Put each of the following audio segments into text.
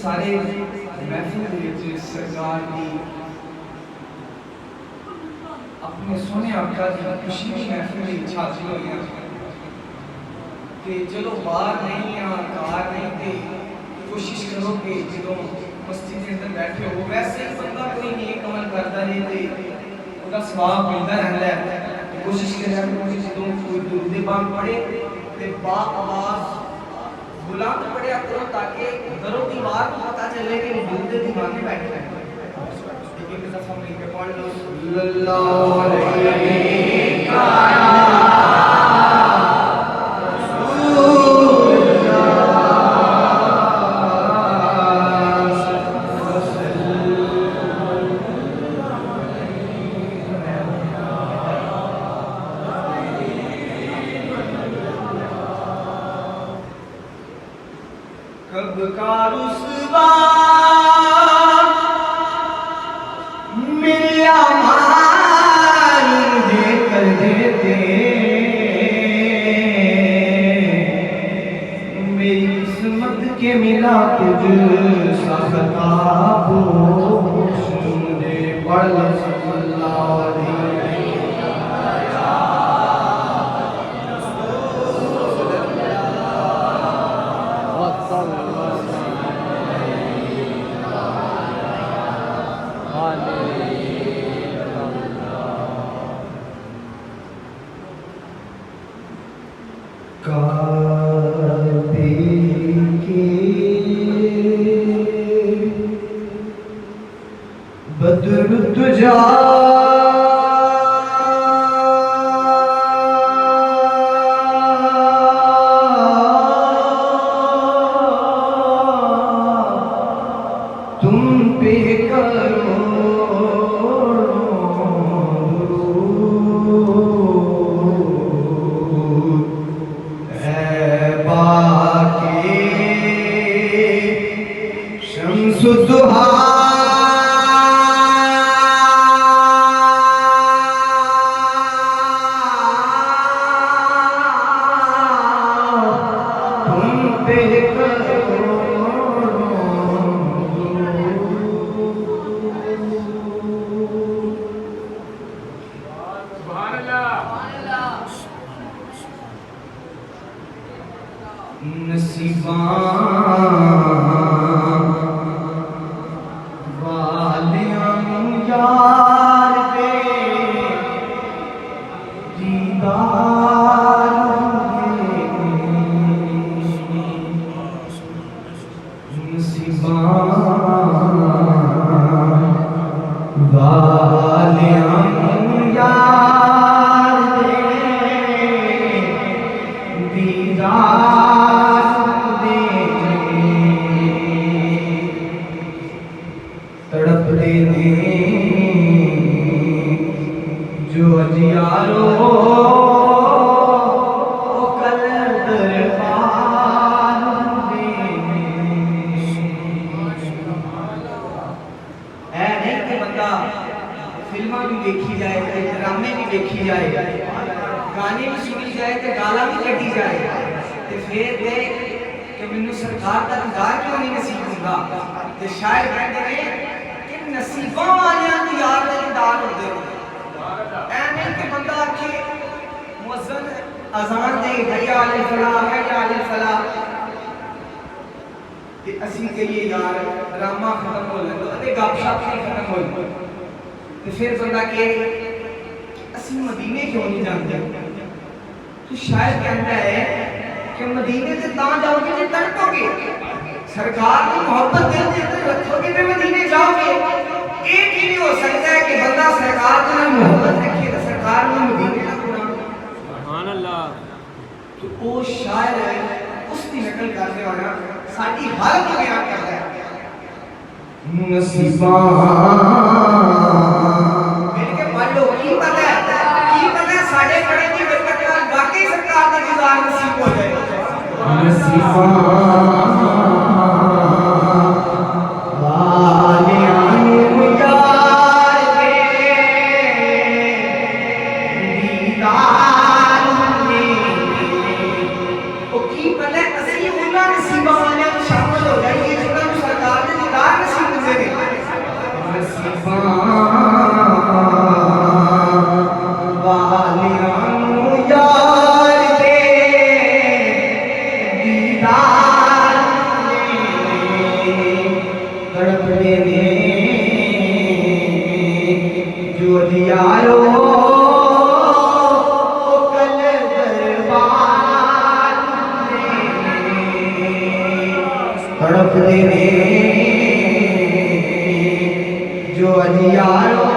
سارے محفل سرکار کی اپنے سونے آقا کی خوشی کی محفل چھاتی ہوئی ہیں کہ چلو باہر نہیں یا کار نہیں تھے کوشش کرو کہ جدو مسجد کے اندر بیٹھے ہو ویسے بندہ کوئی نیک عمل کرتا ہے تے اس کا ثواب ملتا رہتا ہے کوشش کریں کہ جدو کوئی درود پاک پڑھے تے با آواز بلند پڑھیا کرو تاکہ درو دیوار کو پتہ چلے کہ درود دیوانے بیٹھے ہیں ایک دفعہ مل کے پڑھ لو صلی اللہ علیہ کب کا رسوا ملیا ماری دے کر دیتے میری قسمت کے ملا تجھ سا خطاب دے پڑھ صلی اللہ علیہ بدر تجا تم پہ کرو اے باقی شمس الضحیٰ جو اجیارو کل دربار اے نہیں کہ بندہ فلمیں بھی دیکھی جائے ڈرامے بھی دیکھی جائے گانے بھی سنی جائے گالا بھی کٹی جائے پھر دیکھ کہ مینوں سرکار کا دیدار کیوں نہیں نصیب ہوتا شاید کہتے ہیں کہ نصیباں والیاں نوں یار دے دیدار ہوندے اے نہیں کہ بندہ آکھے مؤذن اذان دے حی علی الفلاح حی علی الفلاح تے اسی کہیے یار ڈرامہ ختم ہو لگا تے گپ شپ نہیں ختم ہوئی تے پھر بندہ کہ اسی مدینے کیوں نہیں جاندے تو شاید کہتا ہے کہ مدینے سے تاں جاؤ گے جے تڑپو گے سرکار کی محبت دل کے اندر رکھو گے تے مدینے جاؤ گے ایک ہی نہیں ہو سکتا ہے کہ بندہ سرکار کو محبت رکھے تو سرکار میں مدینے کا قرآن سبحان اللہ تو وہ شاعر ہے اس کی نقل کرنے والا ساڈی حالت کو بیان کرتا ہے نصیباں مل کے پڑھ لو کی پتہ ہے ساڈے پڑھے کی برکت نال واقعی سرکار کا دیدار نصیب ہو جائے نصیباں دینے جو دیارو کل دربار تڑپ دینے جو دیارو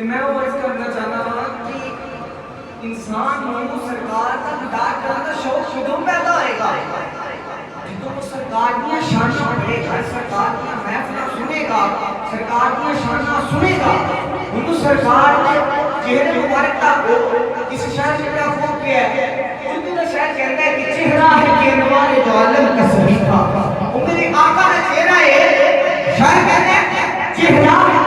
میں وہ اس کرنا چاہتا ہوں کہ انسان مانو سرکار کا دیدار کرنے کا شوق کدوں پیدا ہوئے گا جدوں وہ سرکار دیا شانہ پڑھے گا سرکار دیا محفلہ سنے گا سرکار دیا شانہ سنے گا انہوں سرکار نے چہرے مبارک کا کسی شاعر نے کیا فوق کیا ہے اردو کا شاعر کہتا ہے کہ چہرہ ہے کہ انوار جو عالم کا صحیفہ وہ میرے آقا کا چہرہ ہے شاعر کہتے ہیں چہرہ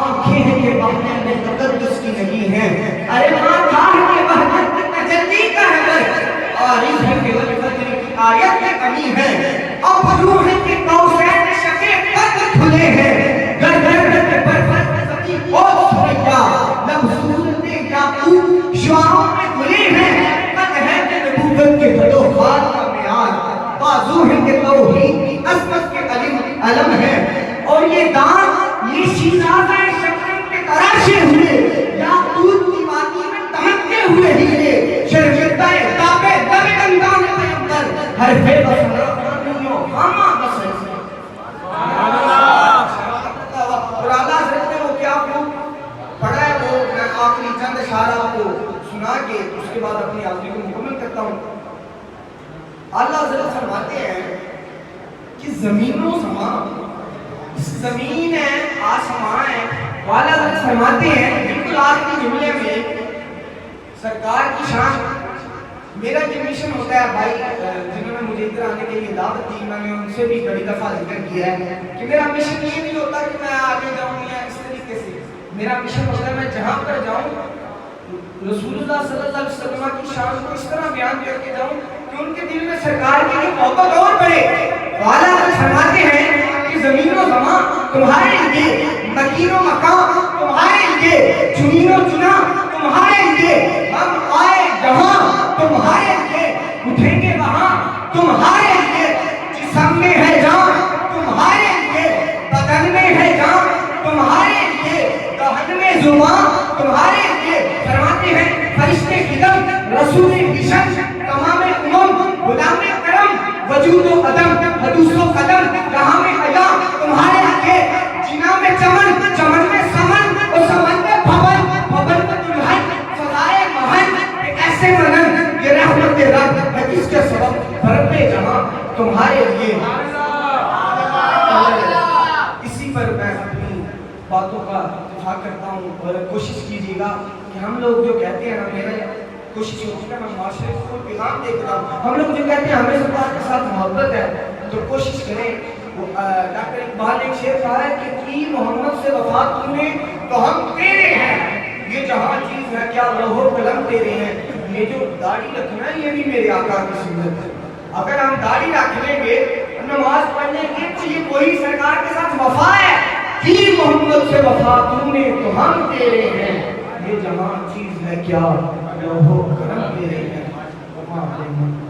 آنکھیں ہیں کہ بہنے میں تقدس کی نہیں ہے ارے ماتھا ہے کہ وحدت میں تجلی کا ہے بس عارض ہے کہ والفجر کی آیت میں کمی ہے اور روح ہے کہ کوثر شکے قدر کھلے ہیں گر گر کے برفت سبھی اور سریا لمسورت یاقوت شعاؤں میں کھلے ہیں قد ہے کہ نبوت کے فتوحات کا میعاد بازو ہے کہ توحید عصمت کے علم ہے اور یہ دان یہ شیزادہ شکرم کے تراشے ہوئے یاقوت کی وادی میں تمکتے ہوئے ہیرے شرجدہ تابے دب دندان پیمبر ہر فے بسنا خانیوں ہاما بسر اور اللہ حضرت نے وہ کیا کو پڑھا ہے وہ میں آخری چند اشارہ کو سنا کے اس کے بعد اپنی آخری کو مکمل کرتا ہوں اللہ حضرت فرماتے ہیں کہ زمین و سما زمین ہے آسمان ہے والا حضرت فرماتے ہیں بالکل آخری جملے میں سرکار کی شان میرا جو مشن ہوتا ہے بھائی جنہوں نے مجھے ادھر آنے کے لیے دعوت دی میں نے ان سے بھی بڑی دفعہ ذکر کیا ہے کہ میرا مشن یہ نہیں ہوتا کہ میں آگے جاؤں یا اس طریقے سے میرا مشن ہوتا ہے میں جہاں پر جاؤں رسول اللہ صلی اللہ علیہ وسلم کی شان کو اس طرح بیان کر کے جاؤں کہ ان کے دل میں سرکار کے لیے محبت اور بڑھے والا حضرت فرماتے ہیں زمین و زمان تمہارے لیے مکین و مکان تمہارے لیے چنین و چنا تمہارے لیے ہم آئے جہاں تمہارے لیے اٹھیں گے وہاں تمہارے لیے جسم میں ہے جان تمہارے لیے بدن میں ہے جان تمہارے لیے دہن میں زبان تمہارے لیے فرماتے ہیں فرشتے خدم رسول بشن تمام غلام کرم وجود و قدم حدوث و قدم رہا میں حیا تمہارے لیے جنا میں چمن چمن میں سمن اور سمن میں بھون بھون میں دلہن سزائے مہن ایسے منن یہ رحمت رب ہے کس کے سبب رب جہاں تمہارے لیے اسی پر میں اپنی باتوں کا دفاع کرتا ہوں اور کوشش کیجیے گا کہ ہم لوگ جو کہتے ہیں میرے کوشش ہوتی ہے میں معاشرے کو پیغام دے رہا ہوں ہم لوگ جو کہتے ہیں ہمیں سرکار کے ساتھ محبت ہے تو کوشش کریں ڈاکٹر اقبال نے ایک شعر کہا ہے کہ کی محمد سے وفا تم نے تو ہم تیرے ہیں یہ جہاں چیز ہے کیا لوح و قلم تیرے ہیں یہ جو داڑھی رکھنا ہے یہ بھی میرے آقا کی سنت ہے اگر ہم داڑھی رکھ لیں گے نماز پڑھ لیں گے تو یہ کوئی سرکار کے ساتھ وفا ہے کی محمد سے وفا تم نے تو ہم تیرے ہیں یہ جہاں چیز ہے کیا لوح و قلم تیرے ہیں